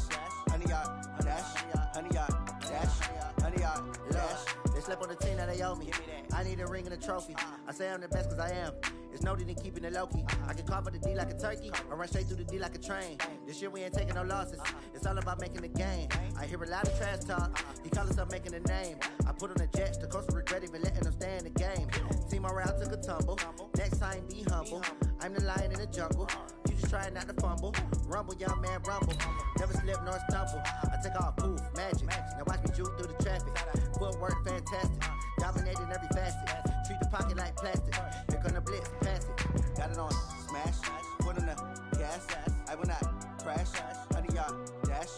100 yard dash, 100 yard dash, 100 yard dash. They slept on the team that they owe me. I need a ring and a trophy. I say I'm the best cause I am. It's no need in keeping it low-key. I can cover the D like a turkey or run straight through the D like a train. This year we ain't taking no losses. It's all about making the game. I hear a lot of trash talk. He call himself making a name. I put on the Jets. The coach will regret even letting them stay in the game. Team morale took a tumble. Next time be humble. I'm the lion in the jungle. You just try not to fumble. Rumble, young man, rumble. Never slip nor stumble. I take off, poof, magic. Now watch me juke through the traffic. Footwork fantastic. Dominating every facet. Treat the pocket like plastic. Here come the blitz, pass it. Got it on smash. Put on the gas. I will not crash. 100 yard dash.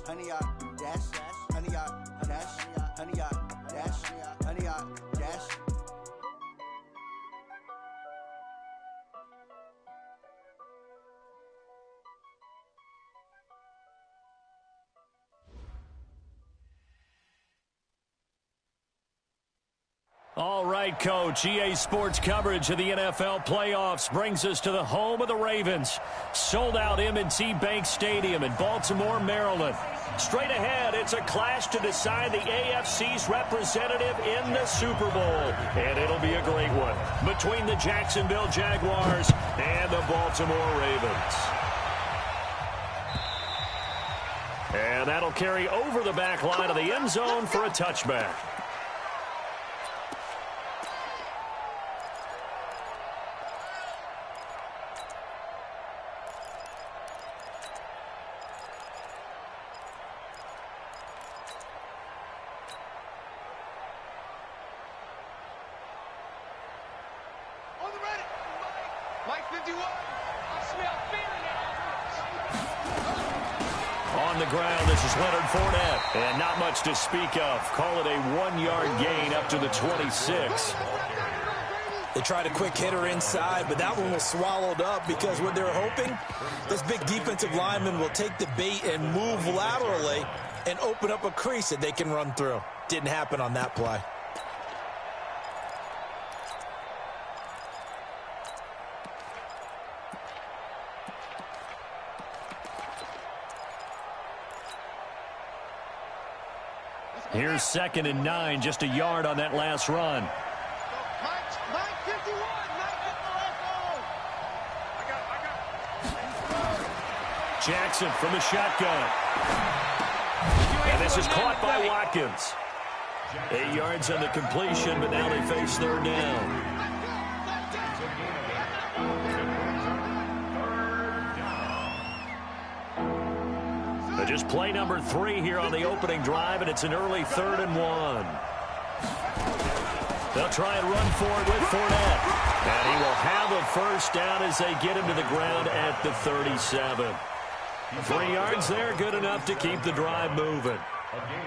100 yard dash. 100 yard dash. 100 yard dash. 100 yard dash. All right, Coach. EA Sports coverage of the NFL playoffs brings us to the home of the Ravens. Sold out M&T Bank Stadium in Baltimore, Maryland. Straight ahead, it's a clash to decide the AFC's representative in the Super Bowl. And it'll be a great one between the Jacksonville Jaguars and the Baltimore Ravens. And that'll carry over the back line of the end zone for a touchback. On the ground, this is Leonard Fournette. And not much to speak of. Call it a 1-yard gain up to the 26. They tried a quick hitter inside, but that one was swallowed up because what they're hoping, this big defensive lineman will take the bait and move laterally and open up a crease that they can run through. Didn't happen on that play. Here's 2nd and 9, just a yard on that last run. Jackson from the shotgun. And this is caught by Watkins. 8 yards on the completion, but now they face 3rd down. Just play number 3 here on the opening drive, and it's an early 3rd and 1. They'll try and run for it with Fournette. And he will have a first down as they get him to the ground at the 37. 3 yards there, good enough to keep the drive moving.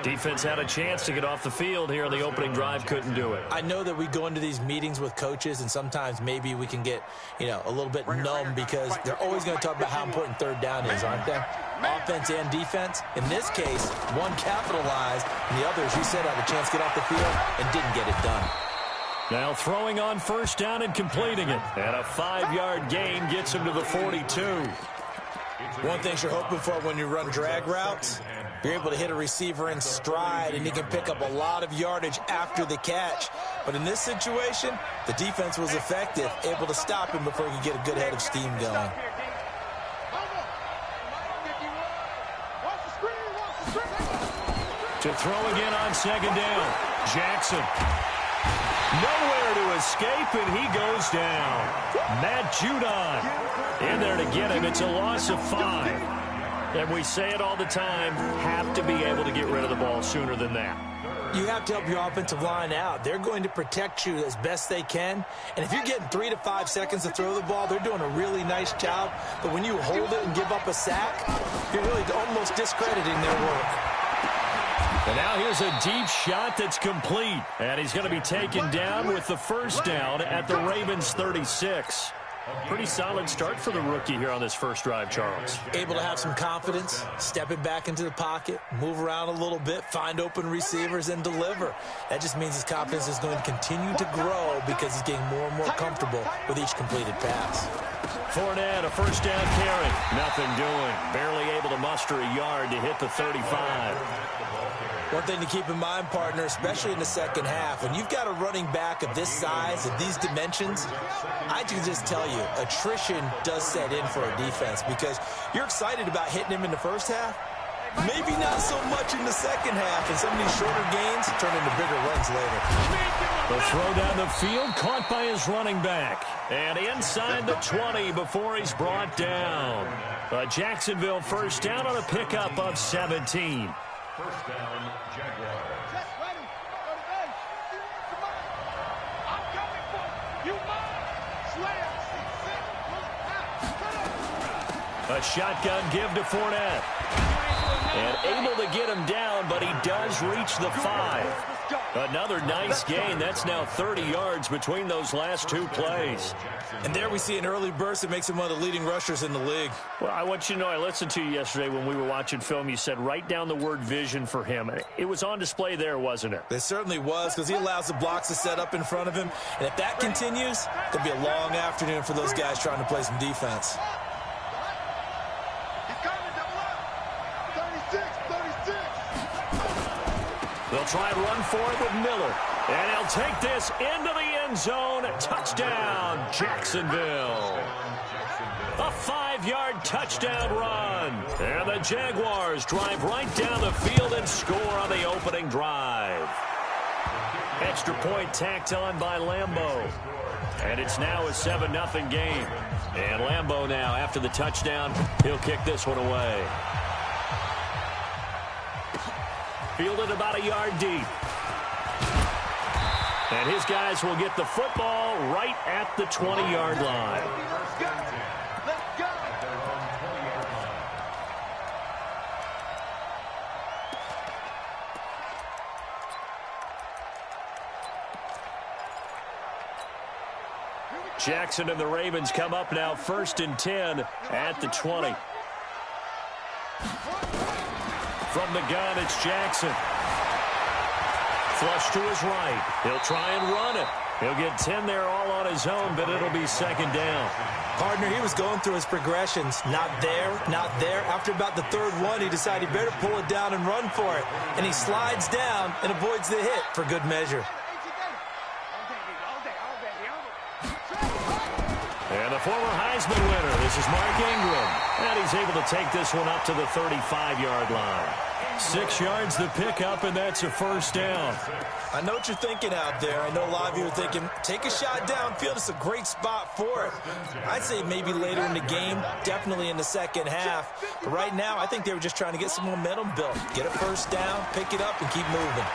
Defense had a chance to get off the field here on the opening drive, couldn't do it. I know that we go into these meetings with coaches, and sometimes maybe we can get, a little bit numb because they're always going to talk about how important 3rd down is, aren't they? Offense and defense. In this case, one capitalized, and the other, as you said, had a chance to get off the field and didn't get it done. Now throwing on first down and completing it. And a 5-yard gain gets him to the 42. One thing you're hoping for when you run drag routes, you're able to hit a receiver in stride, and he can pick up a lot of yardage after the catch. But in this situation, the defense was effective, able to stop him before he could get a good head of steam going. To throw again on 2nd down. Jackson. Nowhere to escape, and he goes down. Matt Judon in there to get him. It's a loss of 5. And we say it all the time, have to be able to get rid of the ball sooner than that. You have to help your offensive line out. They're going to protect you as best they can. And if you're getting 3 to 5 seconds to throw the ball, they're doing a really nice job. But when you hold it and give up a sack, you're really almost discrediting their work. And now here's a deep shot that's complete. And he's going to be taken down with the first down at the Ravens 36. Pretty solid start for the rookie here on this first drive, Charles. Able to have some confidence, stepping back into the pocket, move around a little bit, find open receivers, and deliver. That just means his confidence is going to continue to grow because he's getting more and more comfortable with each completed pass. Fournette, a first down carry. Nothing doing. Barely able to muster a yard to hit the 35. One thing to keep in mind, partner, especially in the second half, when you've got a running back of this size, of these dimensions, I can just tell you, attrition does set in for a defense because you're excited about hitting him in the first half. Maybe not so much in the second half, and some of these shorter gains turn into bigger runs later. The throw down the field, caught by his running back. And inside the 20 before he's brought down. A Jacksonville first down on a pickup of 17. First down, Jaguars. A shotgun give to Fournette. And able to get him down, but he does reach the 5. Another nice gain. That's now 30 yards between those last two plays. And there we see an early burst that makes him one of the leading rushers in the league. Well, I want you to know, I listened to you yesterday when we were watching film. You said write down the word vision for him. It was on display there, wasn't it? It certainly was, because he allows the blocks to set up in front of him. And if that continues, it'll be a long afternoon for those guys trying to play some defense. They'll try and run for it with Miller. And he'll take this into the end zone. Touchdown, Jacksonville. A 5-yard touchdown run. And the Jaguars drive right down the field and score on the opening drive. Extra point tacked on by Lambeau. And it's now a 7-0 game. And Lambeau now, after the touchdown, he'll kick this one away. Fielded about a yard deep. And his guys will get the football right at the 20-yard line. Jackson and the Ravens come up now 1st and 10 at the 20. From the gun, it's Jackson. Flush to his right. He'll try and run it. He'll get 10 there all on his own, but it'll be second down. Partner, he was going through his progressions. Not there, not there. After about the third one, he decided he better pull it down and run for it. And he slides down and avoids the hit for good measure. And the former Heisman winner, this is Mark Ingram. And he's able to take this one up to the 35-yard line. 6 yards the pickup, and that's a first down. I know what you're thinking out there. I know a lot of you are thinking, take a shot downfield. It's a great spot for it. I'd say maybe later in the game, definitely in the second half. But right now, I think they were just trying to get some momentum built. Get a first down, pick it up, and keep moving.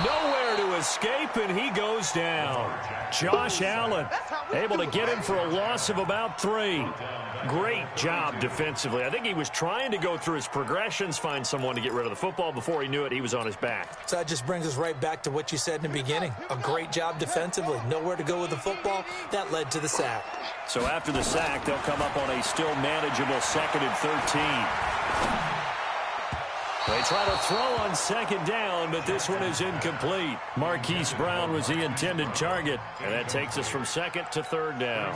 Nowhere to escape, and he goes down. Josh Allen able to get him for a loss of about 3. Great job defensively. I think he was trying to go through his progressions, find someone to get rid of the football. Before he knew it, he was on his back. So that just brings us right back to what you said in the beginning. A great job defensively. Nowhere to go with the football. That led to the sack. So after the sack, they'll come up on a still manageable 2nd and 13. They try to throw on second down, but this one is incomplete. Marquise Brown was the intended target, and that takes us from 2nd to 3rd down.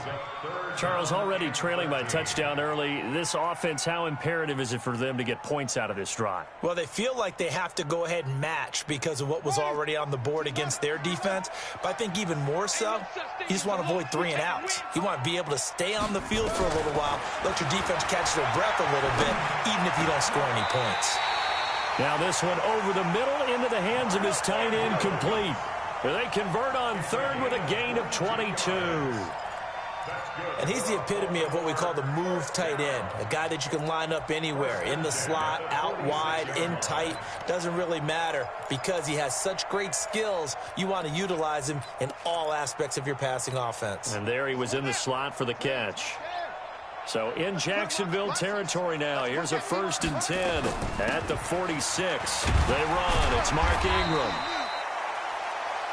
Charles, already trailing by a touchdown early. This offense, how imperative is it for them to get points out of this drive? Well, they feel like they have to go ahead and match because of what was already on the board against their defense. But I think even more so, you just want to avoid 3 and outs. You want to be able to stay on the field for a little while, let your defense catch their breath a little bit, even if you don't score any points. Now this one over the middle into the hands of his tight end, complete. They convert on 3rd with a gain of 22. And he's the epitome of what we call the move tight end, a guy that you can line up anywhere, in the slot, out wide, in tight, doesn't really matter because he has such great skills. You want to utilize him in all aspects of your passing offense. And there he was in the slot for the catch. So in Jacksonville territory now. Here's a 1st and 10 at the 46. They run. It's Mark Ingram.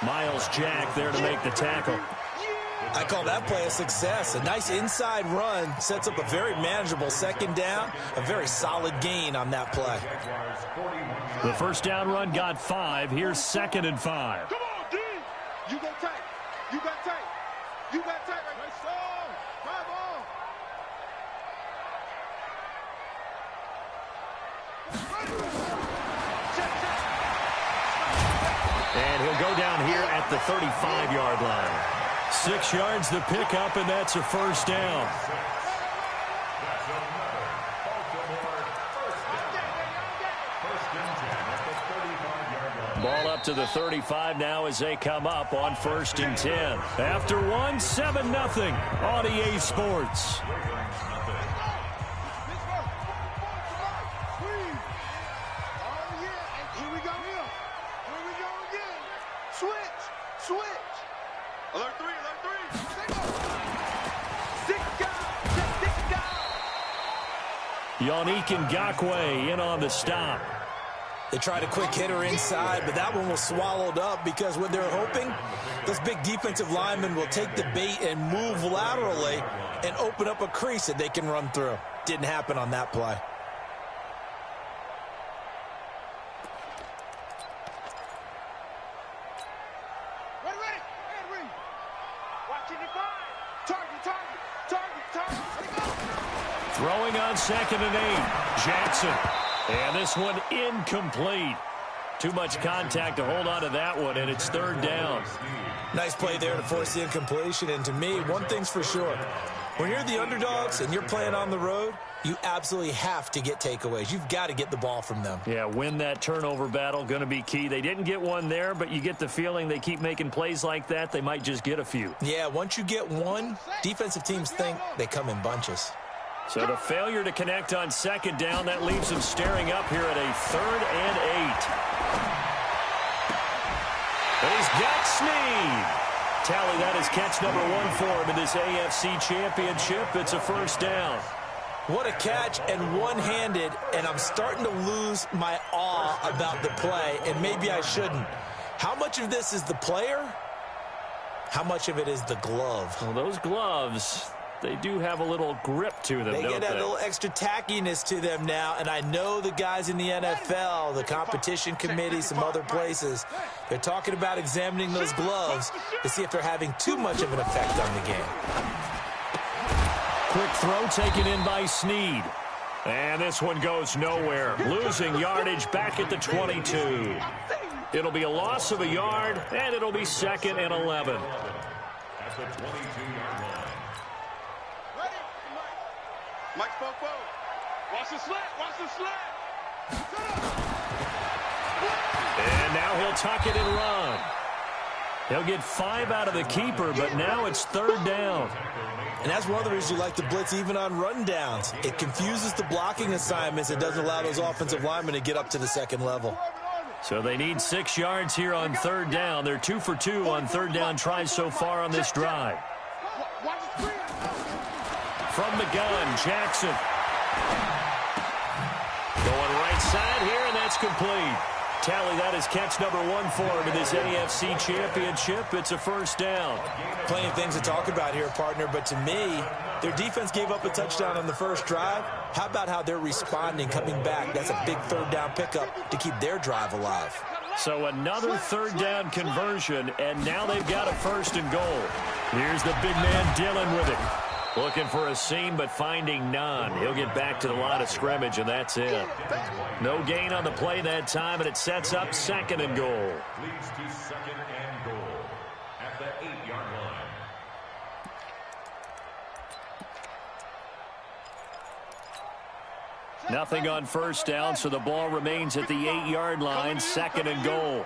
Miles Jack there to make the tackle. I call that play a success. A nice inside run sets up a very manageable second down. A very solid gain on that play. The first down run got 5. Here's 2nd and 5. Come on, D. You go tight. You got tight. You got tight right there. Drive on. And he'll go down here at the 35-yard line. 6 yards the pickup, and that's a first down. Ball up to the 35 now as they come up on 1st and 10. After 1, 7-0 on EA Sports. Alert 3. Yannick Ngakoue in on the stop. They tried a quick hitter inside, but that one was swallowed up because what they're hoping, this big defensive lineman will take the bait and move laterally and open up a crease that they can run through. Didn't happen on that play. Throwing on 2nd and 8. Jackson. And this one incomplete. Too much contact to hold on to that one, and it's 3rd down. Nice play there to force the incompletion. And to me, one thing's for sure. When you're the underdogs and you're playing on the road, you absolutely have to get takeaways. You've got to get the ball from them. Yeah, win that turnover battle, going to be key. They didn't get one there, but you get the feeling they keep making plays like that, they might just get a few. Yeah, once you get one, defensive teams think they come in bunches. So the failure to connect on 2nd down, that leaves them staring up here at a 3rd and 8. And he's got Snead. Tally, that is catch number 1 for him in this AFC Championship. It's a first down. What a catch, and one-handed, and I'm starting to lose my awe about the play, and maybe I shouldn't. How much of this is the player? How much of it is the glove? Well, those gloves, they do have a little grip to them, They don't get that they? little extra tackiness to them now, and I know the guys in the NFL, the competition committee, some other places, they're talking about examining those gloves to see if they're having too much of an effect on the game. Quick throw taken in by Snead. And this one goes nowhere. Losing yardage back at the 22. It'll be a loss of a yard, and it'll be 2nd and 11. At the 22-yard line. Ready? Mike spoke forward. Watch the slant. And now he'll tuck it and run. He'll get 5 out of the keeper, but now it's 3rd down. And that's one of the reasons you like to blitz even on rundowns. It confuses the blocking assignments. It doesn't allow those offensive linemen to get up to the 2nd level. So they need 6 yards here on 3rd down. They're 2 for 2 on 3rd down tries so far on this drive. From the gun, Jackson. Going right side here, and that's complete. Tally, that is catch number 1 for him in this AFC Championship. It's a first down. Plenty of things to talk about here, partner, but to me, their defense gave up a touchdown on the first drive. How about how they're responding, coming back? That's a big 3rd down pickup to keep their drive alive. So another 3rd down conversion, and now they've got a 1st and goal. Here's the big man Dillon with it. Looking for a seam, but finding none. He'll get back to the line of scrimmage, and that's it. No gain on the play that time, and it sets up 2nd and goal. Leads to 2nd and goal at the 8-yard line. Nothing on first down, so the ball remains at the 8-yard line, 2nd and goal.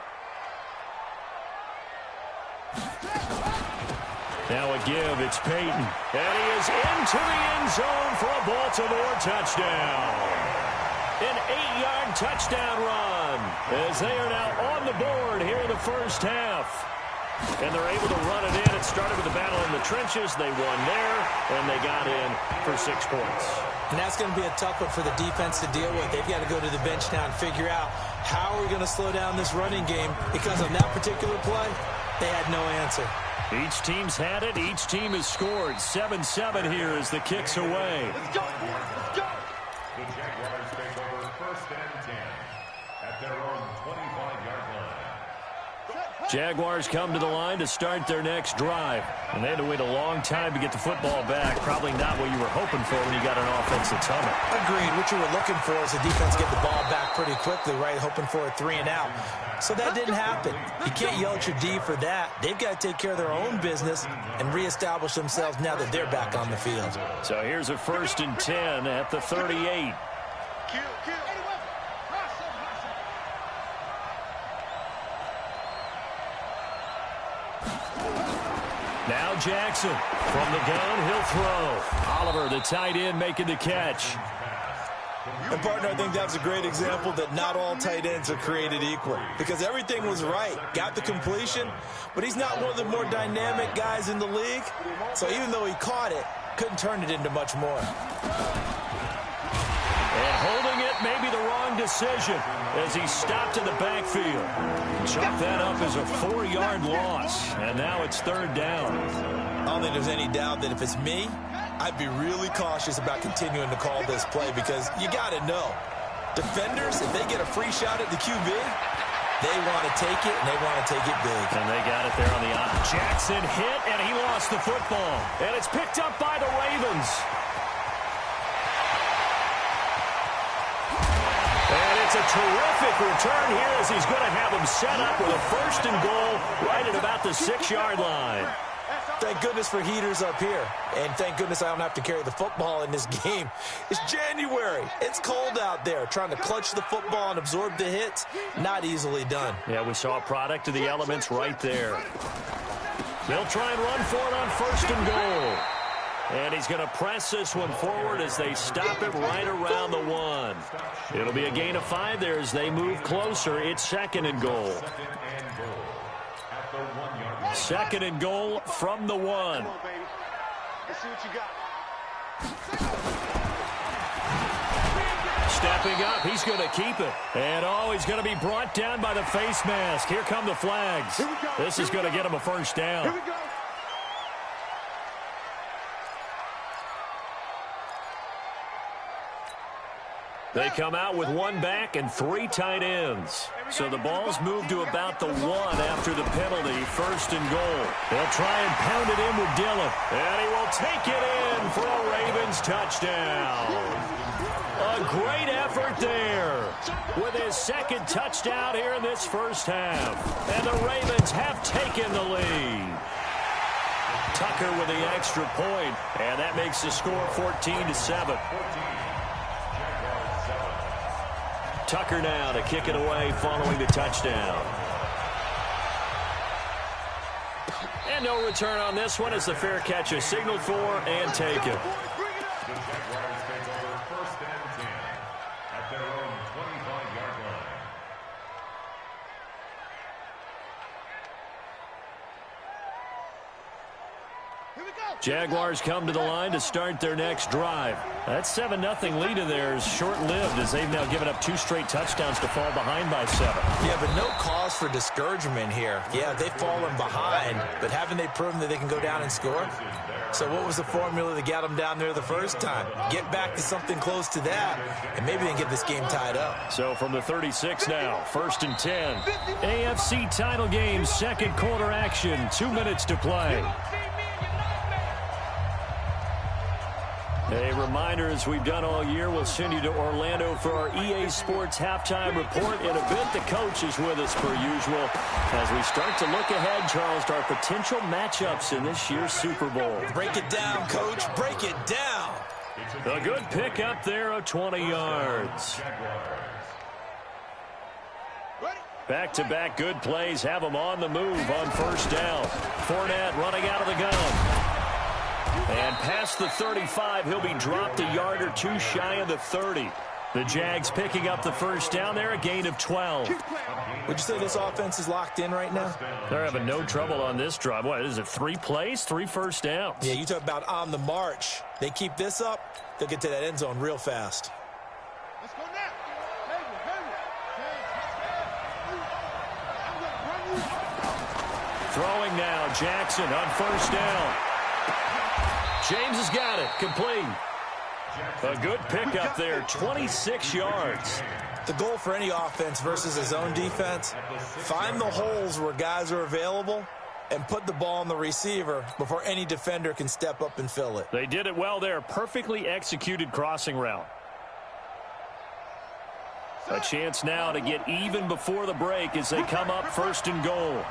Now a give, it's Peyton. And he is into the end zone for a Baltimore touchdown. An 8-yard touchdown run as they are now on the board here in the first half. And they're able to run it in. It started with a battle in the trenches. They won there, and they got in for 6 points. And that's going to be a tough one for the defense to deal with. They've got to go to the bench now and figure out how are we going to slow down this running game, because on that particular play, they had no answer. Each team's had it. Each team has scored. 7-7 here as the kick's away. Let's go. The Jaguars take over 1st and 10 at their own 25-yard line. Jaguars come to the line to start their next drive. And they had to wait a long time to get the football back. Probably not what you were hoping for when you got an offense that's humming. Agreed. What you were looking for is the defense get the ball back pretty quickly, right? Hoping for a 3-and-out. So that didn't happen. You can't yell at your D for that. They've got to take care of their own business and reestablish themselves now that they're back on the field. So here's a 1st and 10 at the 38. Now Jackson from the gun, he'll throw. Oliver, the tight end, making the catch. And, partner, I think that's a great example that not all tight ends are created equal because everything was right. Got the completion, but he's not one of the more dynamic guys in the league. So even though he caught it, couldn't turn it into much more. And holding it may be the wrong decision as he stopped in the backfield. Chalk that up as a 4-yard loss, and now it's 3rd down. I don't think there's any doubt that if it's me, I'd be really cautious about continuing to call this play because you got to know. Defenders, if they get a free shot at the QB, they want to take it, and they want to take it big. And they got it there on the eye. Jackson hit, and he lost the football. And it's picked up by the Ravens. And it's a terrific return here as he's going to have him set up with a 1st and goal right at about the 6-yard line. Thank goodness for heaters up here. And thank goodness I don't have to carry the football in this game. It's January. It's cold out there. Trying to clutch the football and absorb the hits, not easily done. Yeah, we saw a product of the elements right there. They'll try and run for it on 1st and goal. And he's going to press this one forward as they stop it right around the 1. It'll be a gain of 5 there as they move closer. It's 2nd and goal. 2nd and goal from the 1. Let's see what you got. Stepping up, he's going to keep it. And, he's going to be brought down by the face mask. Here come the flags. This is going to get him a 1st down. Here we go. They come out with 1 back and 3 tight ends. So the ball's moved to about the 1 after the penalty, 1st and goal. They'll try and pound it in with Dillon. And he will take it in for a Ravens touchdown. A great effort there with his 2nd touchdown here in this 1st half. And the Ravens have taken the lead. Tucker with the extra point, and that makes the score 14-7. Tucker now to kick it away following the touchdown. And no return on this one as the fair catch is signaled for and taken. Jaguars come to the line to start their next drive. That 7-0 lead of theirs short-lived as they've now given up 2 straight touchdowns to fall behind by 7. Yeah, but no cause for discouragement here. Yeah, they've fallen behind, but haven't they proven that they can go down and score? So what was the formula that got them down there the first time? Get back to something close to that, and maybe they can get this game tied up. So from the 36 now, 1st and 10. AFC title game, 2nd quarter action, 2 minutes to play. A reminder, as we've done all year, we'll send you to Orlando for our EA Sports halftime report. In a bit, the coach is with us per usual as we start to look ahead, Charles, to our potential matchups in this year's Super Bowl. Break it down, Coach. Break it down. A good pick up there of 20 yards. Back-to-back good plays have them on the move on 1st down. Fournette running out of the gun. And past the 35, he'll be dropped a yard or 2 shy of the 30. The Jags picking up the 1st down there, a gain of 12. Would you say this offense is locked in right now? They're having no trouble on this drive. What is it, 3 plays, 3 first downs? Yeah, you talk about on the march. They keep this up, they'll get to that end zone real fast. Let's go now. Throwing now, Jackson on 1st down. James has got it, complete. A good pickup there, 26 yards. The goal for any offense versus a zone defense, find the holes where guys are available and put the ball on the receiver before any defender can step up and fill it. They did it well there. Perfectly executed crossing route. A chance now to get even before the break as they come up 1st and goal.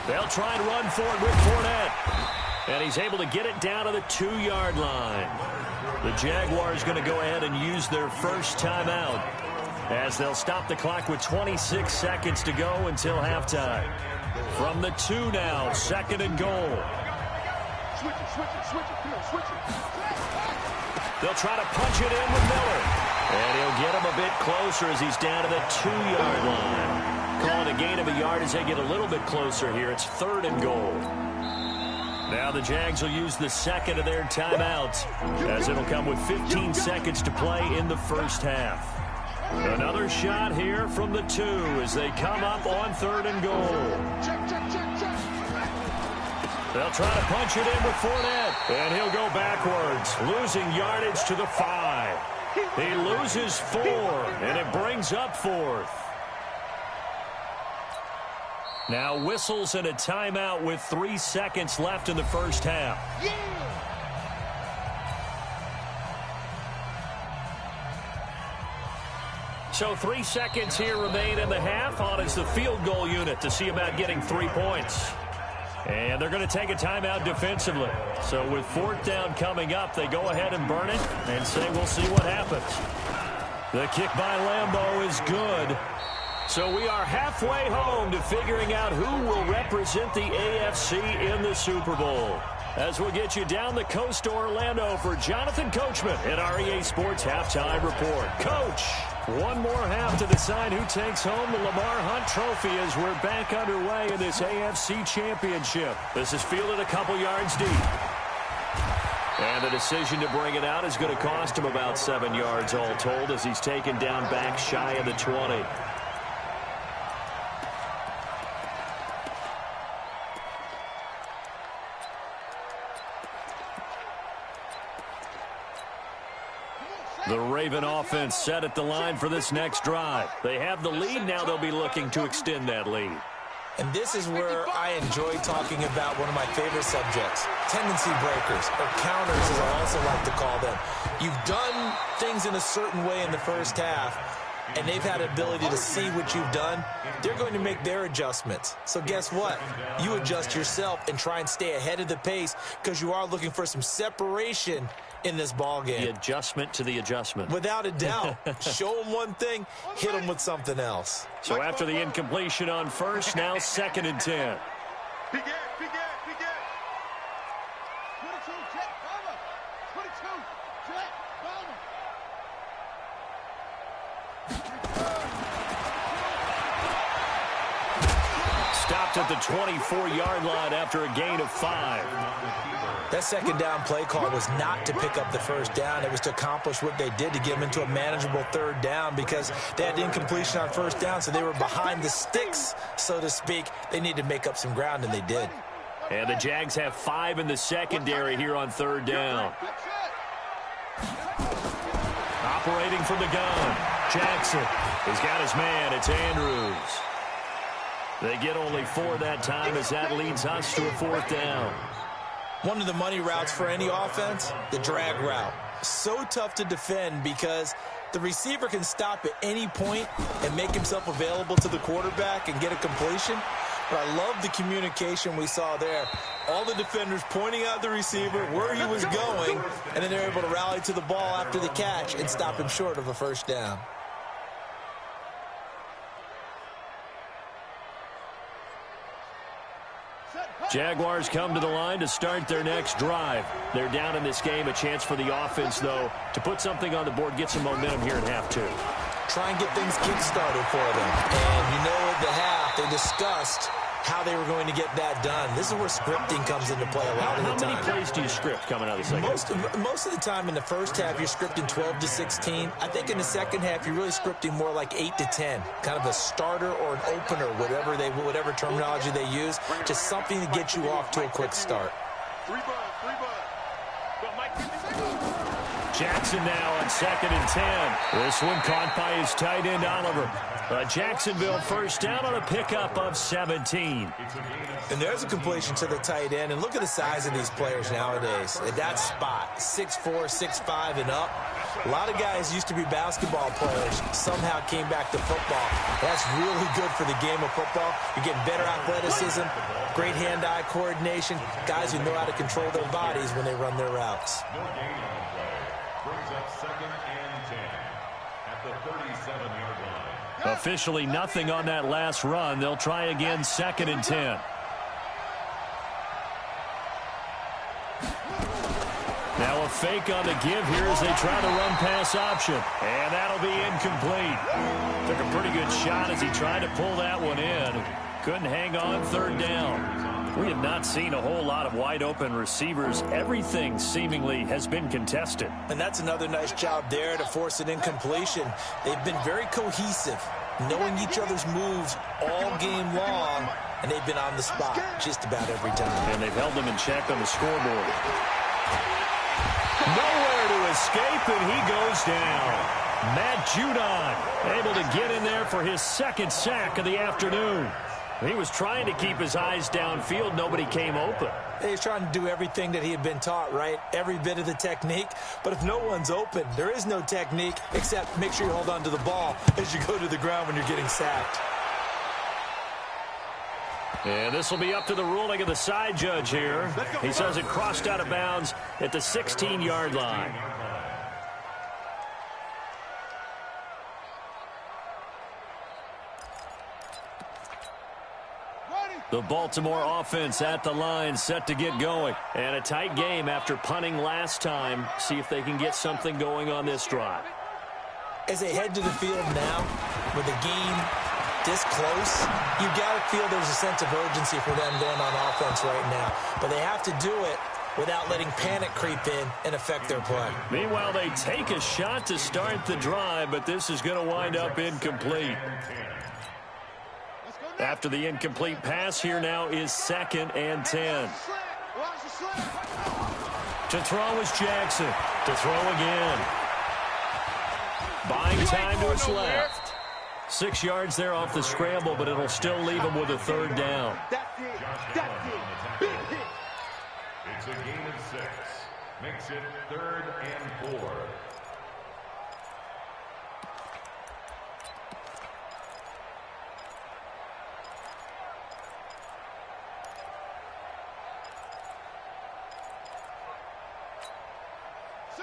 They'll try and run for it with Fournette. And he's able to get it down to the 2-yard line. The Jaguars going to go ahead and use their first timeout as they'll stop the clock with 26 seconds to go until halftime. From the 2 now, 2nd and goal. They'll try to punch it in with Miller. And he'll get him a bit closer as he's down to the 2-yard line. Calling a gain of a yard as they get a little bit closer here. It's 3rd and goal. Now the Jags will use the 2nd of their timeouts as it'll come with 15 seconds to play in the first half. Another shot here from the 2 as they come up on 3rd and goal. They'll try to punch it in with Fournette, and he'll go backwards, losing yardage to the 5. He loses 4, and it brings up 4th. Now whistles and a timeout with 3 seconds left in the first half. So 3 seconds here remain in the half. On is the field goal unit to see about getting 3 points. And they're going to take a timeout defensively. So with 4th down coming up, they go ahead and burn it and say we'll see what happens. The kick by Lambeau is good. So we are halfway home to figuring out who will represent the AFC in the Super Bowl. As we'll get you down the coast to Orlando for Jonathan Coachman at our EA Sports Halftime Report. Coach, one more half to decide who takes home the Lamar Hunt Trophy as we're back underway in this AFC Championship. This is fielded a couple yards deep. And the decision to bring it out is going to cost him about 7 yards all told as he's taken down back shy of the 20. The Raven offense set at the line for this next drive. They have the lead. Now they'll be looking to extend that lead. And this is where I enjoy talking about one of my favorite subjects, tendency breakers, or counters as I also like to call them. You've done things in a certain way in the first half, and they've had the ability to see what you've done. They're going to make their adjustments. So guess what? You adjust yourself and try and stay ahead of the pace because you are looking for some separation in this ball game. The adjustment to the adjustment. Without a doubt. Show them one thing, hit them with something else. So after the incompletion on first, now 2nd and 10. Begin. 22, jet, bomber. 22, jet, bomber. Stopped at the 24-yard line after a gain of 5. That 2nd down play call was not to pick up the 1st down. It was to accomplish what they did to get them into a manageable 3rd down because they had incompletion on 1st down, so they were behind the sticks, so to speak. They needed to make up some ground, and they did. And the Jags have 5 in the secondary here on 3rd down. Operating from the gun, Jackson. He's got his man. It's Andrews. They get only 4 that time as that leads us to a 4th down. One of the money routes for any offense, the drag route. So tough to defend because the receiver can stop at any point and make himself available to the quarterback and get a completion. But I love the communication we saw there. All the defenders pointing out the receiver, where he was going, and then they're able to rally to the ball after the catch and stop him short of a 1st down. Jaguars come to the line to start their next drive. They're down in this game. A chance for the offense, though, to put something on the board, get some momentum here in half 2. Try and get things kick-started for them. And you know at the half, they discussed how they were going to get that done. This is where scripting comes into play a lot of the time. How many plays do you script coming out of the second? Most of the time in the first half, you're scripting 12 to 16. I think in the second half, you're really scripting more like 8 to 10. Kind of a starter or an opener, whatever terminology they use. Just something to get you off to a quick start. Jackson now on 2nd and 10. This one caught by his tight end, Oliver. Jacksonville first down on a pickup of 17. And there's a completion to the tight end. And look at the size of these players nowadays. At that spot, 6'4", 6'5", and up. A lot of guys used to be basketball players, somehow came back to football. That's really good for the game of football. You're getting better athleticism, great hand-eye coordination, guys who know how to control their bodies when they run their routes. Brings up 2nd and 10 at the 37-yard line. Officially nothing on that last run. They'll try again 2nd and 10. Now a fake on the give here as they try to run pass option. And that'll be incomplete. Took a pretty good shot as he tried to pull that one in. Couldn't hang on 3rd down. We have not seen a whole lot of wide-open receivers. Everything seemingly has been contested. And that's another nice job there to force an incompletion. They've been very cohesive, knowing each other's moves all game long, and they've been on the spot just about every time. And they've held them in check on the scoreboard. Nowhere to escape, and he goes down. Matt Judon able to get in there for his 2nd sack of the afternoon. He was trying to keep his eyes downfield. Nobody came open. He's trying to do everything that he had been taught, right? Every bit of the technique. But if no one's open, there is no technique except make sure you hold on to the ball as you go to the ground when you're getting sacked. And this will be up to the ruling of the side judge here. He says it crossed out of bounds at the 16-yard line. The Baltimore offense at the line, set to get going. And a tight game after punting last time. See if they can get something going on this drive. As they head to the field now, with the game this close, you got to feel there's a sense of urgency for them going on offense right now. But they have to do it without letting panic creep in and affect their play. Meanwhile, they take a shot to start the drive, but this is going to wind up incomplete. After the incomplete pass, here now is 2nd and 10. To throw is Jackson. To throw again. Buying time to his left. 6 yards there off the scramble, but it'll still leave him with a 3rd down. It's a gain of 6. Makes it 3rd and 4.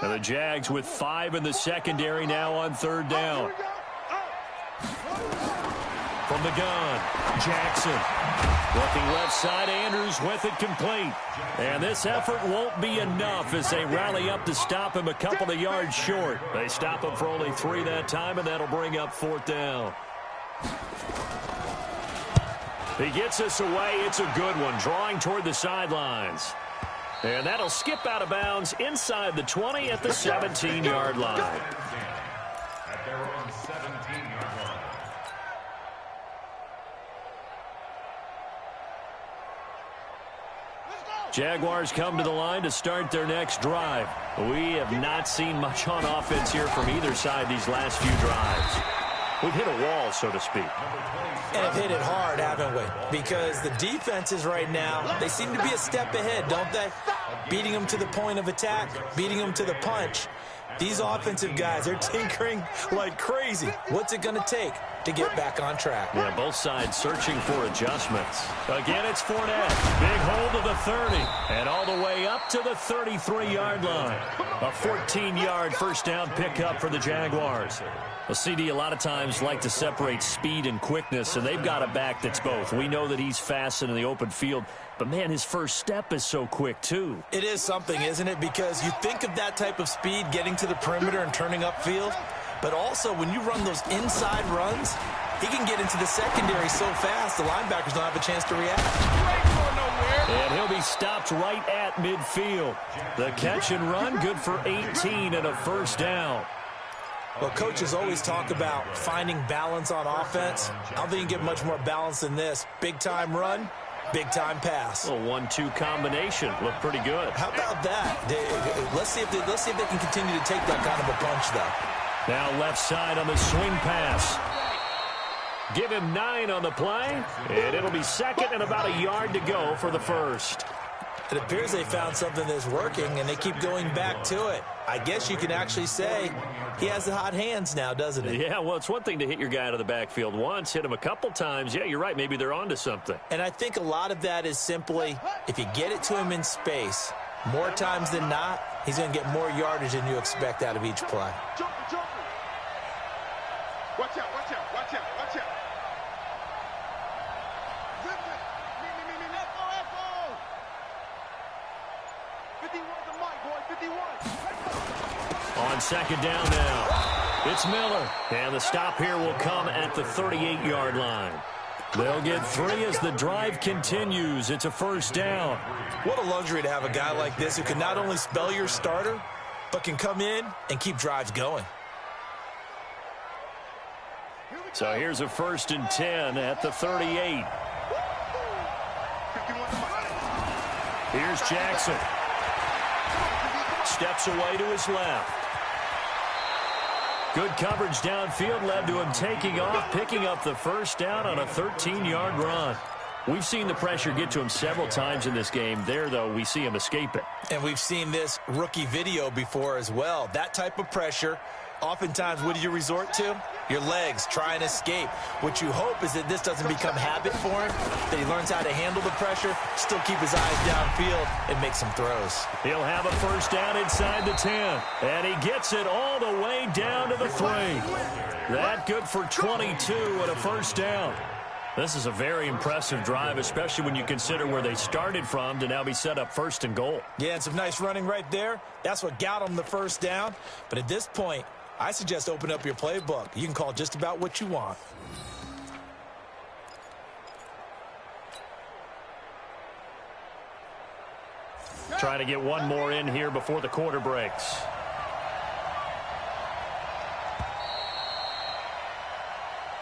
And the Jags with 5 in the secondary now on 3rd down. From the gun, Jackson. Looking left side, Andrews with it complete. And this effort won't be enough as they rally up to stop him a couple of yards short. They stop him for only 3 that time, and that'll bring up 4th down. He gets us away. It's a good one, drawing toward the sidelines. And that'll skip out of bounds inside the 20 at the 17-yard line. At their own 17-yard line. Jaguars come to the line to start their next drive. We have not seen much on offense here from either side these last few drives. We've hit a wall, so to speak. And have hit it hard, haven't we? Because the defenses right now, they seem to be a step ahead, don't they? Beating them to the point of attack, beating them to the punch. These offensive guys, they're tinkering like crazy. What's it going to take to get back on track? Yeah, both sides searching for adjustments. Again, it's Fournette. Big hold of the 30. And all the way up to the 33-yard line. A 14-yard first down pickup for the Jaguars. Well, CD a lot of times like to separate speed and quickness, and they've got a back that's both. We know that he's fast in the open field, but, man, his first step is so quick, too. It is something, isn't it? Because you think of that type of speed getting to the perimeter and turning upfield, but also when you run those inside runs, He can get into the secondary so fast, the linebackers don't have a chance to react. And he'll be stopped right at midfield. The catch and run, good for 18 and a first down. Well, coaches always talk about finding balance on offense. I don't think you can get much more balance than this. Big-time run, big-time pass. A 1-2 combination. Looked pretty good. How about that? Let's see if they can continue to take that kind of a punch, though. Now left side on the swing pass. Give him 9 on the play, and it'll be second and about a yard to go for the first. It appears they found something that's working, and they keep going back to it. I guess you can actually say he has the hot hands now, doesn't he? Yeah, well, it's one thing to hit your guy out of the backfield once, hit him a couple times. Yeah, you're right. Maybe they're onto something. And I think a lot of that is simply if you get it to him in space, more times than not, he's going to get more yardage than you expect out of each play. Jumper, jumper. Watch out, watch out, watch out, watch out. Zip it. Me, F-O. 51 the mic, boy, 51. On second down now, it's Miller. And the stop here will come at the 38-yard line. They'll get 3 as the drive continues. It's a first down. What a luxury to have a guy like this who can not only spell your starter, but can come in and keep drives going. So here's a 1st and 10 at the 38. Here's Jackson. Steps away to his left. Good coverage downfield led to him taking off, picking up the first down on a 13-yard run. We've seen the pressure get to him several times in this game. There, though, we see him escape it. And we've seen this rookie video before as well. That type of pressure, oftentimes, what do you resort to? Your legs, try and escape. What you hope is that this doesn't become habit for him, that he learns how to handle the pressure, still keep his eyes downfield, and make some throws. He'll have a first down inside the 10, and he gets it all the way down to the 3. That good for 22 and a first down. This is a very impressive drive, especially when you consider where they started from to now be set up 1st and goal. Yeah, and some nice running right there. That's what got him the first down. But at this point, I suggest open up your playbook. You can call just about what you want. Trying to get one more in here before the quarter breaks.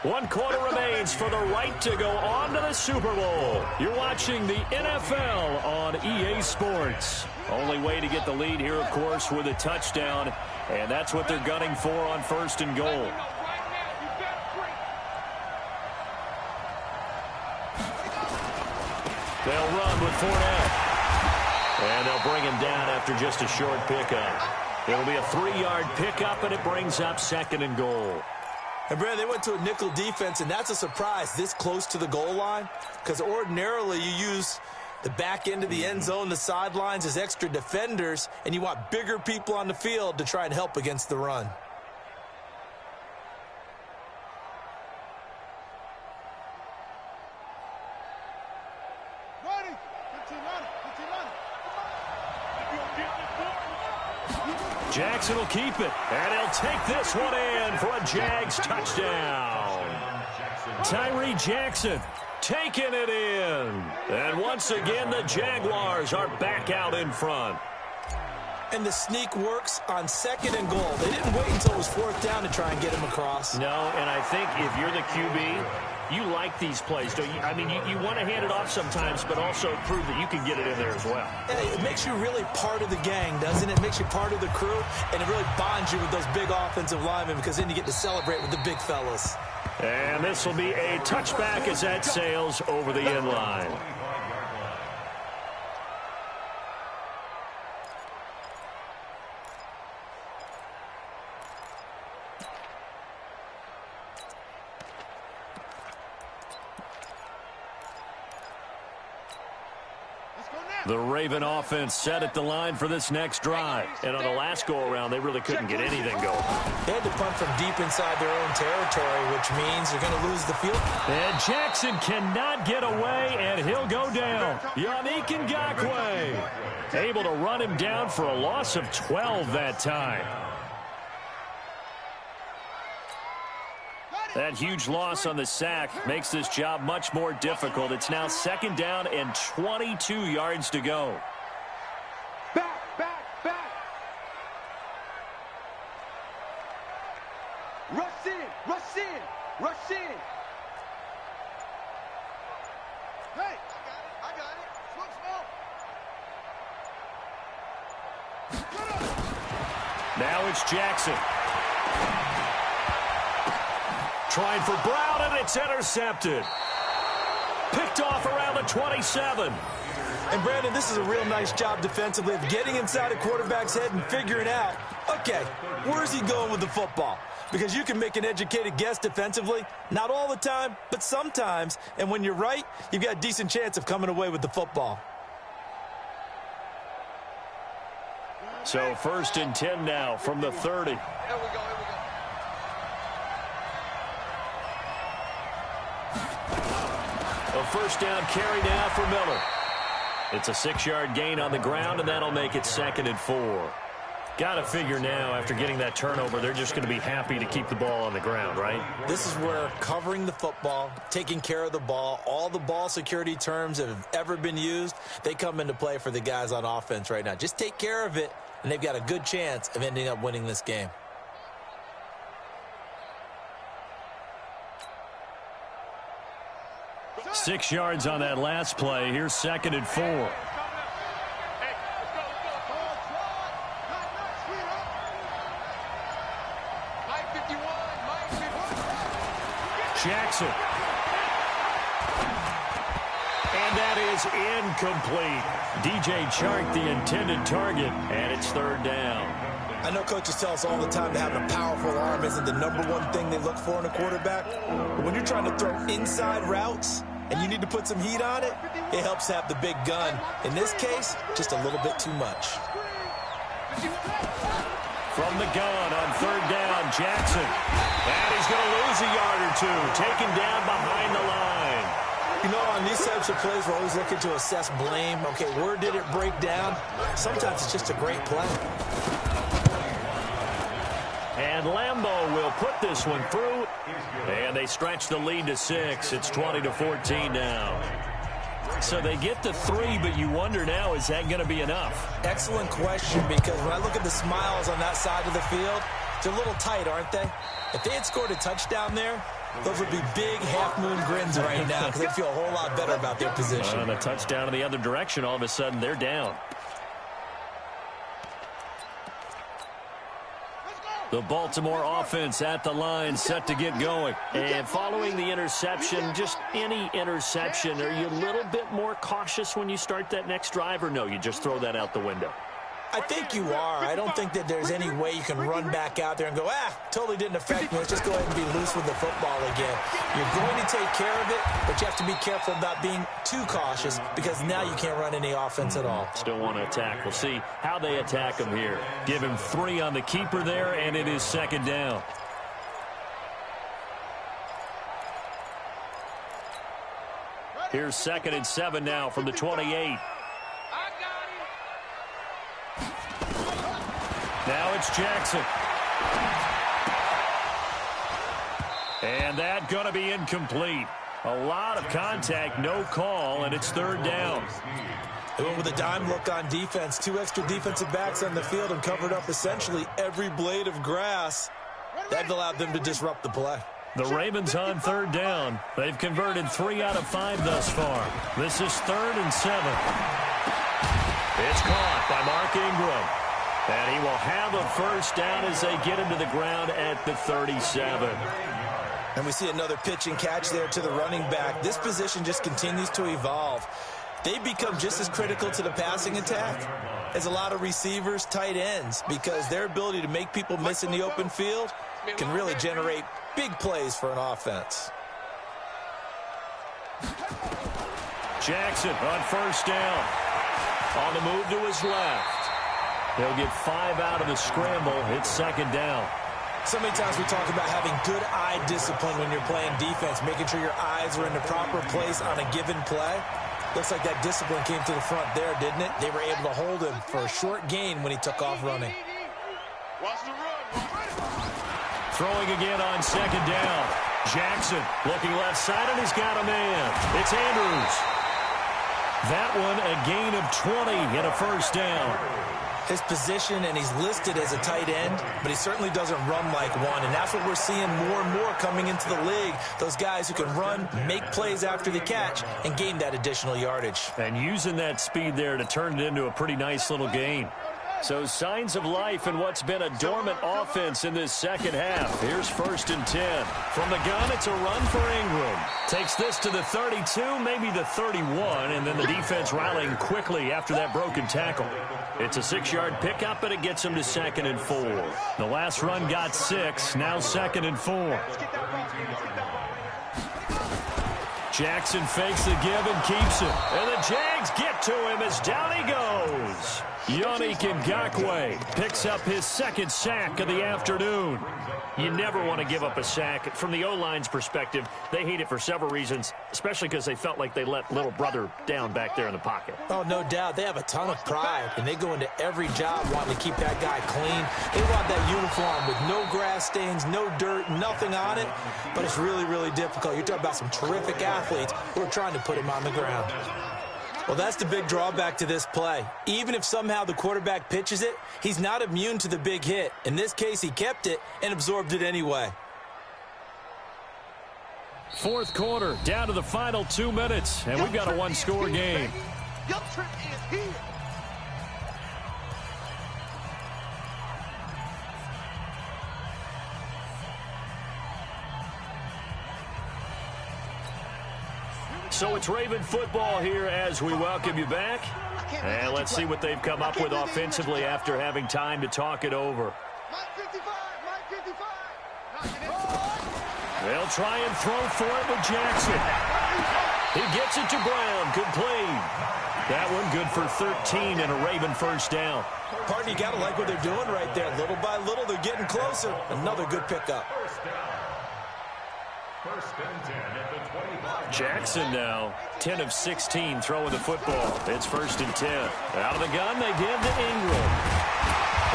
One quarter remains for the right to go on to the Super Bowl. You're watching the NFL on EA Sports. Only way to get the lead here, of course, with a touchdown. And that's what they're gunning for on 1st and goal. They'll run with Fournette. And they'll bring him down after just a short pickup. It'll be a 3-yard pickup, and it brings up 2nd and goal. And, Brad, they went to a nickel defense, and that's a surprise this close to the goal line, because ordinarily you use the back end of the end zone, the sidelines as extra defenders, and you want bigger people on the field to try and help against the run. Jackson will keep it, and he'll take this one in for a Jags touchdown. Tyree Jackson taking it in. And once again, the Jaguars are back out in front. And the sneak works on 2nd and goal. They didn't wait until it was 4th down to try and get him across. No, and I think if you're the QB, you like these plays, don't you? I mean, you want to hand it off sometimes, but also prove that you can get it in there as well. It makes you really part of the gang, doesn't it? It makes you part of the crew, and it really bonds you with those big offensive linemen because then you get to celebrate with the big fellas. And this will be a touchback as that sails over the end line. The Raven offense set at the line for this next drive. And on the last go-around, they really couldn't get anything going. They had to punt from deep inside their own territory, which means they're going to lose the field. And Jackson cannot get away, and he'll go down. Yannick Ngakoue able to run him down for a loss of 12 that time. That huge loss on the sack makes this job much more difficult. It's now 2nd down and 22 yards to go. Back. Rush in. Hey, I got it. Smoke. Now it's Jackson. Trying for Brown, and it's intercepted. Picked off around the 27. And, Brandon, this is a real nice job defensively of getting inside a quarterback's head and figuring out, okay, where's he going with the football? Because you can make an educated guess defensively, not all the time, but sometimes. And when you're right, you've got a decent chance of coming away with the football. So 1st and 10 now from the 30. Here we go. A 1st down carry now for Miller. It's a 6-yard gain on the ground, and that'll make it 2nd and 4. Got to figure now, after getting that turnover, they're just going to be happy to keep the ball on the ground, right? This is where covering the football, taking care of the ball, all the ball security terms that have ever been used, they come into play for the guys on offense right now. Just take care of it, and they've got a good chance of ending up winning this game. Six yards on that last play. Here's 2nd and 4. Jackson. And that is incomplete. DJ Chark, the intended target, and it's 3rd down. I know coaches tell us all the time that having a powerful arm isn't the #1 thing they look for in a quarterback. But when you're trying to throw inside routes and you need to put some heat on it, it helps have the big gun. In this case, just a little bit too much. From the gun on 3rd down, Jackson. And he's going to lose a yard or two, taken down behind the line. You know, on these types of plays, we're always looking to assess blame. Okay, where did it break down? Sometimes it's just a great play. And Lambeau will put this one through. And they stretch the lead to 6. It's 20-14 now. So they get to 3, but you wonder now, is that going to be enough? Excellent question, because when I look at the smiles on that side of the field, they're a little tight, aren't they? If they had scored a touchdown there, those would be big half-moon grins right now because they'd feel a whole lot better about their position. And a touchdown in the other direction, all of a sudden they're down. The Baltimore offense at the line, set to get going. And following the interception, just any interception, are you a little bit more cautious when you start that next drive, or no, you just throw that out the window? I think you are. I don't think that there's any way you can run back out there and go, totally didn't affect me. Let's just go ahead and be loose with the football again. You're going to take care of it, but you have to be careful about being too cautious because now you can't run any offense at all. Still want to attack. We'll see how they attack him here. Give him 3 on the keeper there, and it is 2nd down. Here's 2nd and 7 now from the 28. Now it's Jackson. And that going to be incomplete. A lot of contact, no call, and it's 3rd down. They went with a dime look on defense. 2 extra defensive backs on the field and covered up essentially every blade of grass. That allowed them to disrupt the play. The Ravens on 3rd down. They've converted 3 out of 5 thus far. This is 3rd and 7. It's caught by Mark Ingram. And he will have a 1st down as they get him to the ground at the 37. And we see another pitch and catch there to the running back. This position just continues to evolve. They become just as critical to the passing attack as a lot of receivers, tight ends, because their ability to make people miss in the open field can really generate big plays for an offense. Jackson on 1st down. On the move to his left. He'll get 5 out of the scramble. It's 2nd down. So many times we talk about having good eye discipline when you're playing defense, making sure your eyes are in the proper place on a given play. Looks like that discipline came to the front there, didn't it? They were able to hold him for a short gain when he took off running. Watch the run. Throwing again on 2nd down. Jackson looking left side, and he's got a man. It's Andrews. That one a gain of 20 and a first down. His position, and he's listed as a tight end, but he certainly doesn't run like one, and that's what we're seeing more and more coming into the league. Those guys who can run, make plays after the catch, and gain that additional yardage. And using that speed there to turn it into a pretty nice little gain. So signs of life in what's been a dormant offense in this second half. Here's 1st and 10. From the gun, it's a run for Ingram. Takes this to the 32, maybe the 31, and then the defense rallying quickly after that broken tackle. It's a 6-yard pickup, but it gets him to 2nd and 4. The last run got 6, now 2nd and 4. Jackson fakes the give and keeps it. And the Jags get to him as down he goes. Yannick Ngakoue picks up his 2nd sack of the afternoon. You never want to give up a sack. From the O-line's perspective, they hate it for several reasons, especially because they felt like they let little brother down back there in the pocket. Oh, no doubt. They have a ton of pride, and they go into every job wanting to keep that guy clean. They want that uniform with no grass stains, no dirt, nothing on it, but it's really, really difficult. You're talking about some terrific athletes who are trying to put him on the ground. Well, that's the big drawback to this play. Even if somehow the quarterback pitches it, he's not immune to the big hit. In this case, he kept it and absorbed it anyway. 4th quarter, down to the final 2 minutes, and we've got a 1-score game. Your trip is here. So it's Raven football here as we welcome you back. And let's see what they've come up with offensively after having time to talk it over. They'll try and throw for it with Jackson. He gets it to Brown, complete. That one good for 13 and a Raven first down. Partner, you got to like what they're doing right there. Little by little, they're getting closer. Another good pickup. First and 10 at the 25. Jackson now, 10 of 16 throwing the football. It's 1st and 10. Out of the gun, they give to Ingram.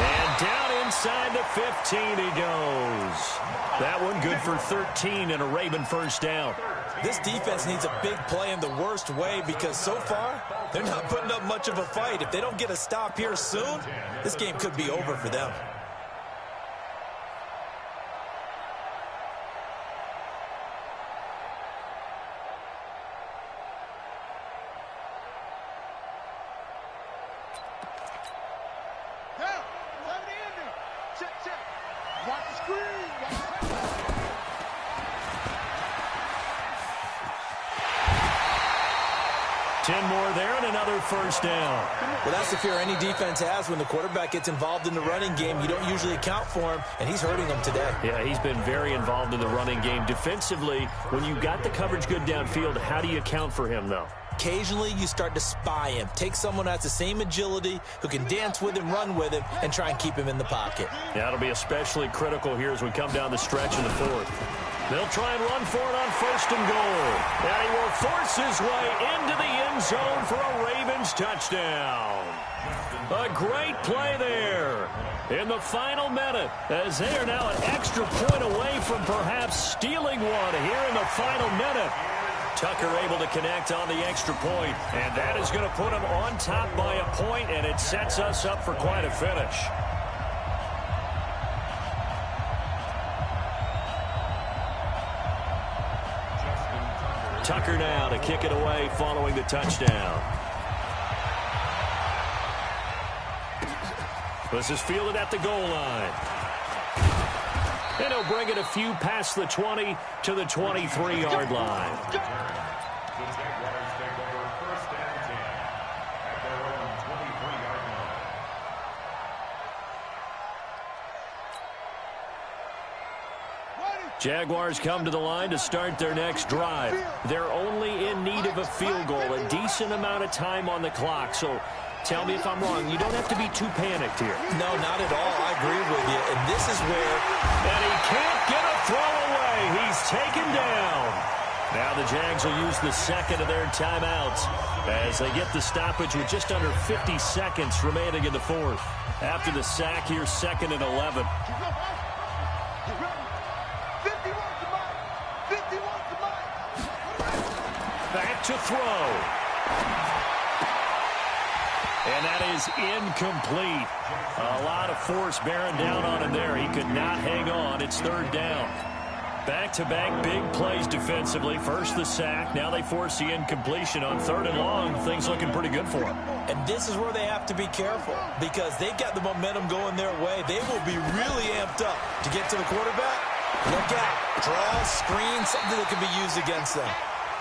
And down inside the 15 he goes. That one good for 13 and a Raven first down. This defense needs a big play in the worst way because so far, they're not putting up much of a fight. If they don't get a stop here soon, this game could be over for them. First down. Well, that's the fear any defense has when the quarterback gets involved in the running game. You don't usually account for him, and he's hurting them today. Yeah, he's been very involved in the running game. Defensively, when you got the coverage good downfield, how do you account for him, though? Occasionally, you start to spy him. Take someone who has the same agility, who can dance with him, run with him, and try and keep him in the pocket. That'll be especially critical here as we come down the stretch in the 4th. They'll try and run for it on 1st and goal. And he will force his way into the end zone for a Ravens touchdown. A great play there in the final minute as they are now an extra point away from perhaps stealing one here in the final minute. Tucker able to connect on the extra point, and that is going to put him on top by a point, and it sets us up for quite a finish. Tucker now to kick it away following the touchdown. This is fielded at the goal line. And he'll bring it a few past the 20 to the 23-yard line. The Jaguars take over 1st and 10 at their own 23-yard line. Jaguars come to the line to start their next drive. They're only in need of a field goal, a decent amount of time on the clock. So tell me if I'm wrong. You don't have to be too panicked here. No, not at all. I agree with you. And this is where... And he can't get a throw away. He's taken down. Now the Jags will use the 2nd of their timeouts as they get the stoppage with just under 50 seconds remaining in the 4th. After the sack here, 2nd and 11. Back to throw. And that is incomplete. A lot of force bearing down on him there. He could not hang on. It's third down. Back-to-back big plays defensively. First the sack. Now they force the incompletion on third and long. Things looking pretty good for them. And this is where they have to be careful because they've got the momentum going their way. They will be really amped up to get to the quarterback. Look out. Draw, screen, something that can be used against them.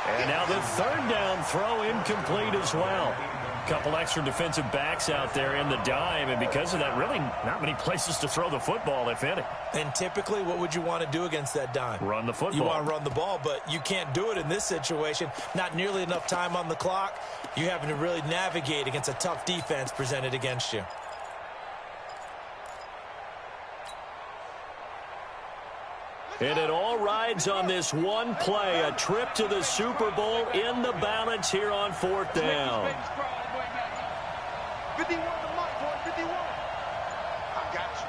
And now the third down throw incomplete as well. Couple extra defensive backs out there in the dime, and because of that, really not many places to throw the football, if any. And typically, what would you want to do against that dime? Run the football. You want to run the ball, but you can't do it in this situation. Not nearly enough time on the clock. You're having to really navigate against a tough defense presented against you. And it all rides on this one play, a trip to the Super Bowl in the balance here on fourth down. 51 to Mike, boy, 51. I got you.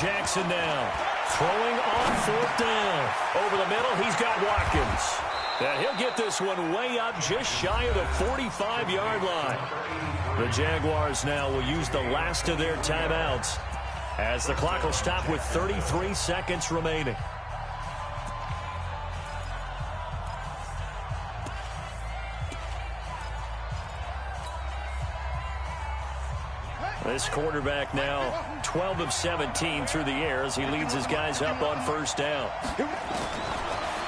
Jackson now throwing on fourth down. Over the middle, he's got Watkins. And he'll get this one way up just shy of the 45-yard line. The Jaguars now will use the last of their timeouts as the clock will stop with 33 seconds remaining. This quarterback now 12 of 17 through the air as he leads his guys up on first down.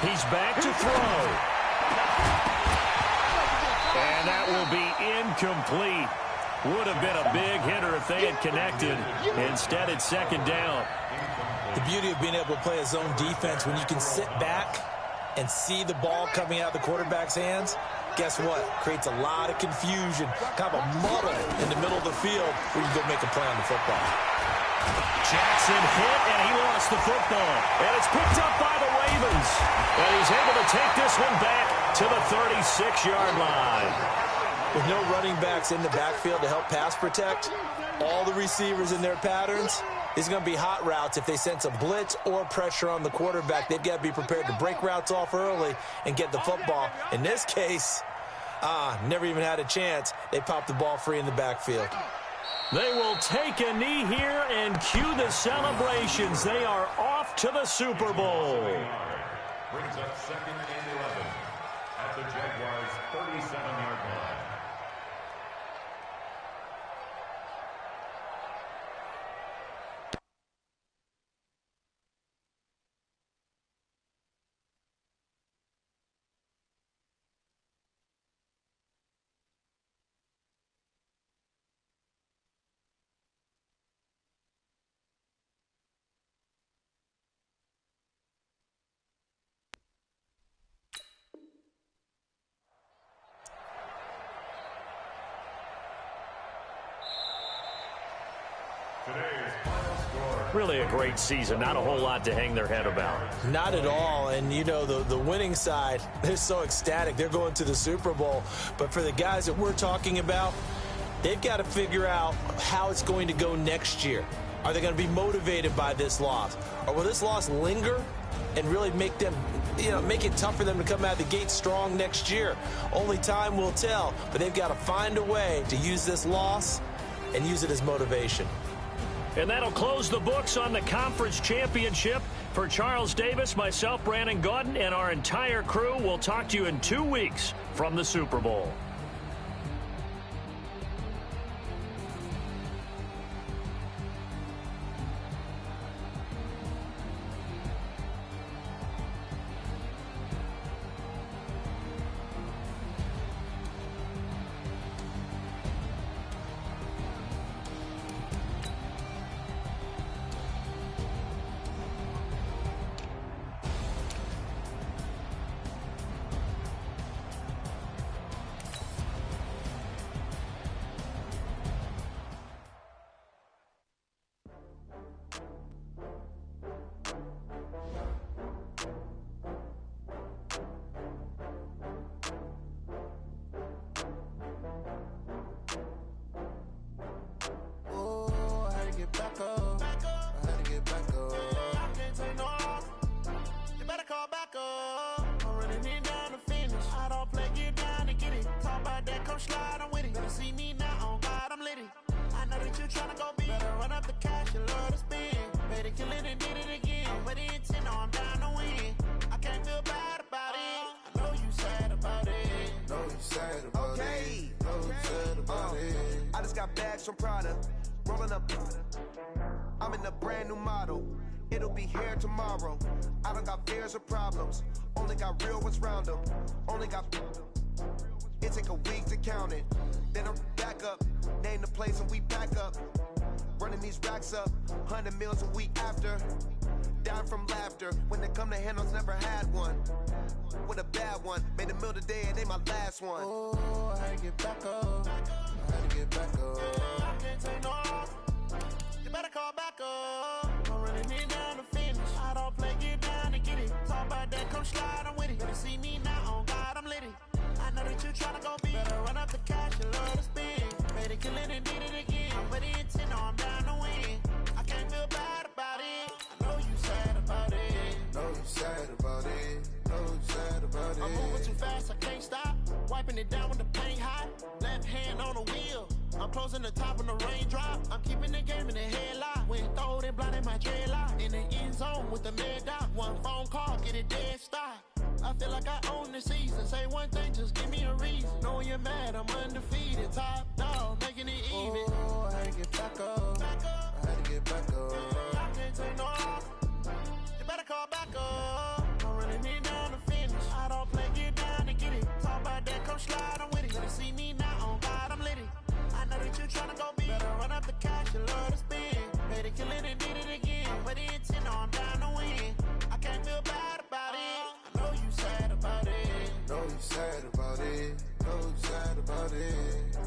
He's back to throw. And that will be incomplete. Would have been a big hitter if they had connected. Instead, it's second down. The beauty of being able to play a zone defense when you can sit back and see the ball coming out of the quarterback's hands, guess what? Creates a lot of confusion, kind of a muddle in the middle of the field where you go make a play on the football. Jackson hit, and he lost the football. And it's picked up by the Ravens. And he's able to take this one back to the 36-yard line. With no running backs in the backfield to help pass protect, all the receivers in their patterns, it's going to be hot routes if they sense a blitz or pressure on the quarterback. They've got to be prepared to break routes off early and get the football. In this case, never even had a chance. They popped the ball free in the backfield. They will take a knee here and cue the celebrations. They are off to the Super Bowl. Brings up second and 11 at the Jaguars' 37-yard line. Really a great season. Not a whole lot to hang their head about. Not at all. And, you know, the winning side, they're so ecstatic. They're going to the Super Bowl. But for the guys that we're talking about, they've got to figure out how it's going to go next year. Are they going to be motivated by this loss? Or will this loss linger and really make them, make it tough for them to come out of the gate strong next year? Only time will tell. But they've got to find a way to use this loss and use it as motivation. And that'll close the books on the conference championship. For Charles Davis, myself, Brandon Gaudin, and our entire crew, we'll talk to you in 2 weeks from the Super Bowl. Bags from Prada, rolling up. I'm in a brand new model. It'll be here tomorrow. I don't got fears or problems. Only got real ones round them. Only got. It take a week to count it. Then I'm back up. Name the place and we back up. Running these racks up. 100 meals a week after. Down from laughter. When it come to handles, never had one. With a bad one. Made a meal today and they my last one. Oh, I had to get back up. I had to get back up. I can't take no off. You better call back up. I'm running it down to finish. I don't play, get down and get it. Talk about that, come slide, I'm with it. Better see me now, on God, I'm litty. I know that you tryna go big. Better run up the cash, you love to spend. Made it, kill it, and did it again. I'm with the intent, no, I'm down to win. I can't feel bad about it. I know you sad about it. Know you sad about it. Know you sad about it. I'm moving too fast, I can't stop. Wiping it down with the paint hot. Left hand on the wheel. I'm closing the top when the raindrop. I'm keeping the game in the headlock. When throwed and blinded my dreadlock. In the end zone with the mad dot. One phone call, get it dead stop. I feel like I own the season. Say one thing, just give me a reason. Knowing you're mad, I'm undefeated. Top dog, making it even. Oh, I had to get back up. I had to get back up. I can't take no off. You better call back up. I'm running it down to finish. I don't play, get down and get it. Talk about that, come slide, I'm with it. Better see me now, on God, I'm litty. I know that you tryna go big. Better run up the cash, you love to spend. Made it, kill it, and did it again. But the intent, no, I'm down to win. I can't feel bad about it. I know you sad about it. Know you sad about it. Know you sad about it.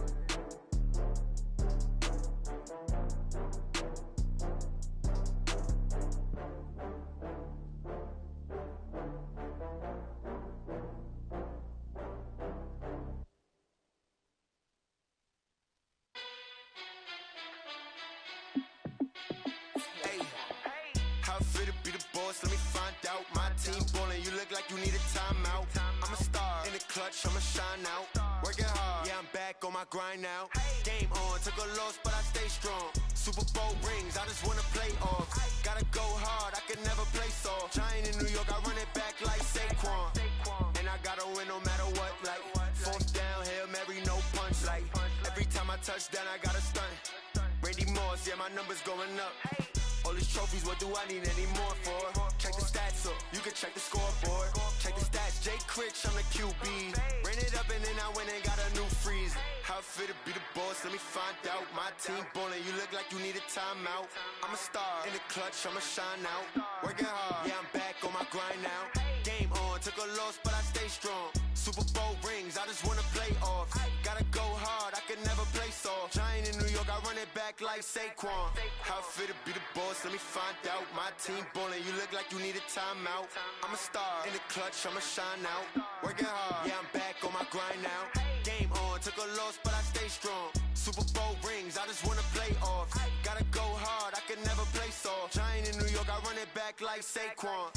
How fit to be the boss? Let me find out. My team ballin', you look like you need a timeout. I'm a star in the clutch, I'ma shine out. Working hard, yeah, I'm back on my grind now. Game on, took a loss, but I stay strong. Super Bowl rings, I just wanna play off. Gotta go hard, I can never play soft. Giant in New York, I run it back like Saquon. And I gotta win no matter what, like fourth down, Hail Mary, no punch. Like every time I touch down, I gotta stunt. Randy Moss, yeah, my numbers going up. All these trophies, what do I need any more for? Check the stats up, you can check the scoreboard. Check the stats, Jay Critch, I'm the QB. Ran it up and then I went and got a new freeze. How fit to be the boss, let me find out. My team ballin', you look like you need a timeout. I'm a star in the clutch, I'ma shine out. Working hard, yeah, I'm back on my grind now. Game on, took a loss, but I stay strong. Super Bowl rings, I just wanna play off. Gotta go hard, I can never play soft. Giant in New York, I run it back like Saquon. How fit to be the boss, let me find out. My team ballin', you look like you need a timeout. I'm a star in the clutch, I'ma shine out. Working hard, yeah, I'm back on my grind now. Game on, took a loss, but I stay strong. Super Bowl rings, I just wanna play off. Gotta go hard, I can never play soft. Giant in New York, I run it back like Saquon.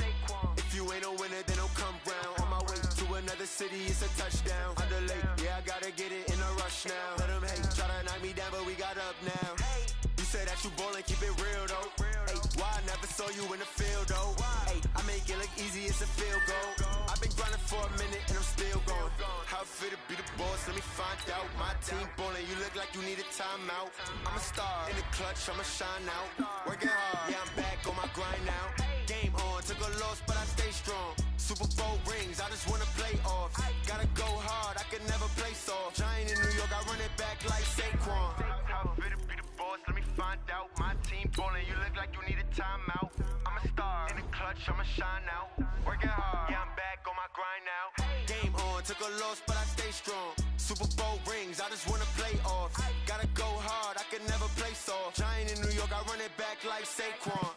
If you ain't a winner, then don't come round. On my way to another city, it's a touchdown. Underlay, yeah, I gotta get it in a rush now. Let them hate, try to knock me down, but we got up now. You say that you ballin', keep it real though. Hey, why I never saw you in the field though? Hey, I make it look easy, it's a field goal. I've been grinding for a minute and I'm still going. How fit to be the boss, let me find out. My team ballin', you look like you need a timeout. I'm a star in the clutch, I'ma shine out. Working hard, yeah, I'm back on my grind now. Game on, took a loss, but I stay strong. Super Bowl rings, I just wanna play off. Gotta go hard, I can never play soft. Giant in New York, I run it back like Saquon. How fit to be the boss, let me find out. My team ballin', you look like you need a timeout. I'm a star in the clutch, I'ma shine out. Working hard, yeah, I'm back on my grind now. Game on, took a loss, but I stay strong. Super Bowl rings, I just wanna play off. Gotta go hard, I can never play soft. Giant in New York, I run it back like Saquon.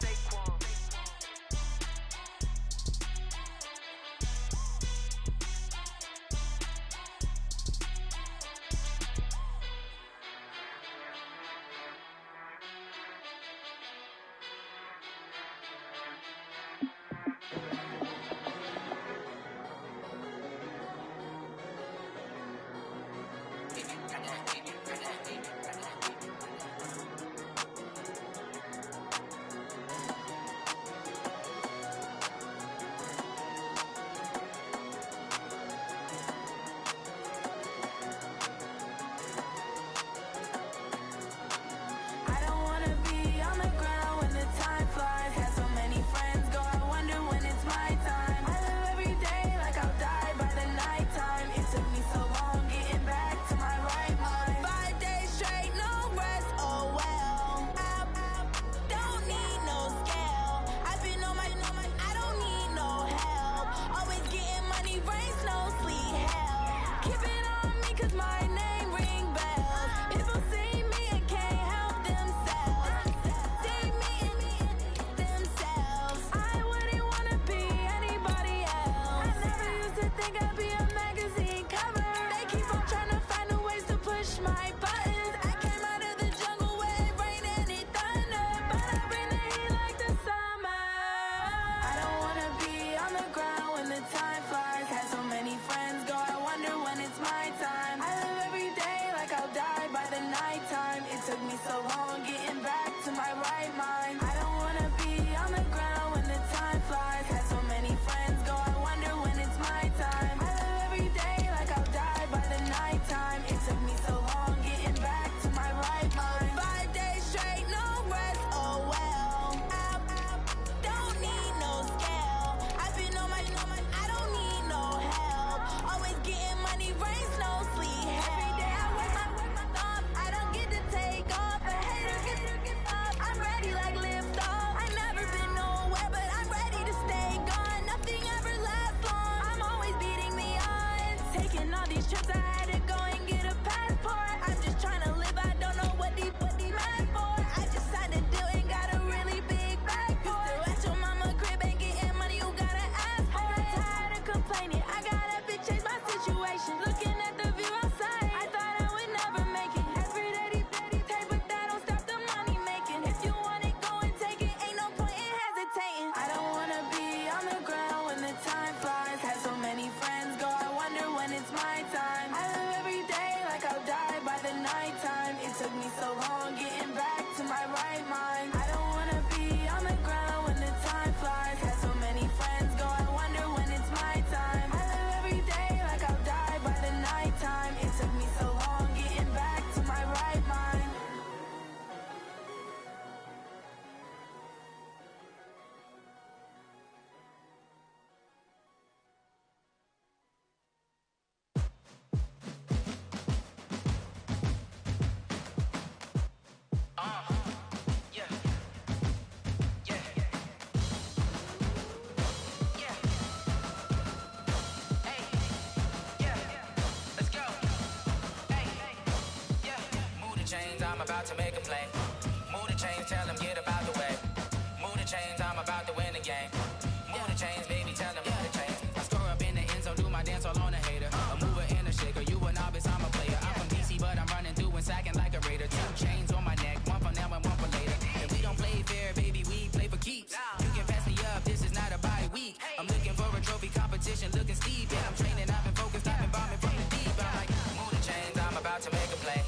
right mind. I don't wanna be on the ground when the time flies. Got so many friends go, I wonder when it's my time. I live every day like I'll die by the nighttime. It took me so long getting back to my right mind. I'm about to make a play. Move the chains, tell them get up out the way. Move the chains, I'm about to win the game. Move the chains, baby, tell them move the chains. I score up in the end zone, do my dance all on a hater. A mover and a shaker, you a novice, I'm a player. I'm from DC, but I'm running through and sacking like a raider. 2 chains on my neck, one for now and one for later. And we don't play fair, baby, we play for keeps. You can pass me up, this is not a bye week. I'm looking for a trophy competition, looking steep. And I'm training, I've been focused, I've been bombing from the deep. I'm like, move the chains, I'm about to make a play.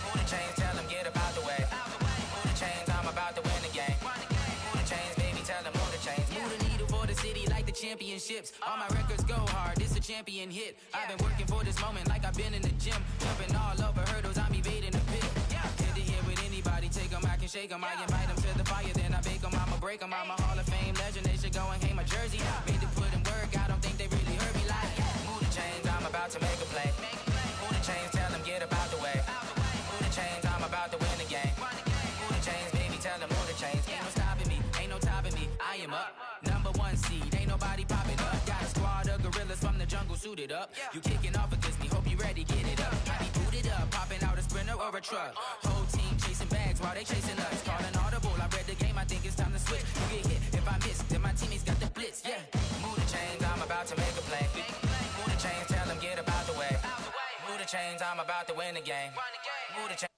Move the chains, tell them get up out the way. Move the chains, I'm about to win the game. Move the chains, baby, tell them move the chains. Move the needle for the city like the championships. All my records go hard, this a champion hit. I've been working for this moment like I've been in the gym. Jumping all over hurdles, I'm evading the pit. Hit to hit with anybody, take them, I can shake them. I invite them to the fire, then I bake them, I'ma break them. I'm a Hall of Fame legend, they should go and hang my jersey. Made to put in work, I don't think they really heard me like. Move the chains, I'm about to make a play. Move the chains, tell them get up out the way. Move the chains, I'm about to win the game. Move the chains, baby, tell them move the chains. Ain't no stopping me, ain't no topping me. I am up, #1 seed, ain't nobody popping up. Got a squad of gorillas from the jungle suited up. You kicking off against me, hope you ready, get it up. I be booted up, popping out a sprinter or a truck. Whole team chasing bags while they chasing us. Calling audible, I read the game, I think it's time to switch. You get hit, if I miss, then my teammates got the blitz, yeah. Move the chains, I'm about to make a play. Move the chains, tell them get up out the way. Move the chains, I'm about to win the game. Move the chains.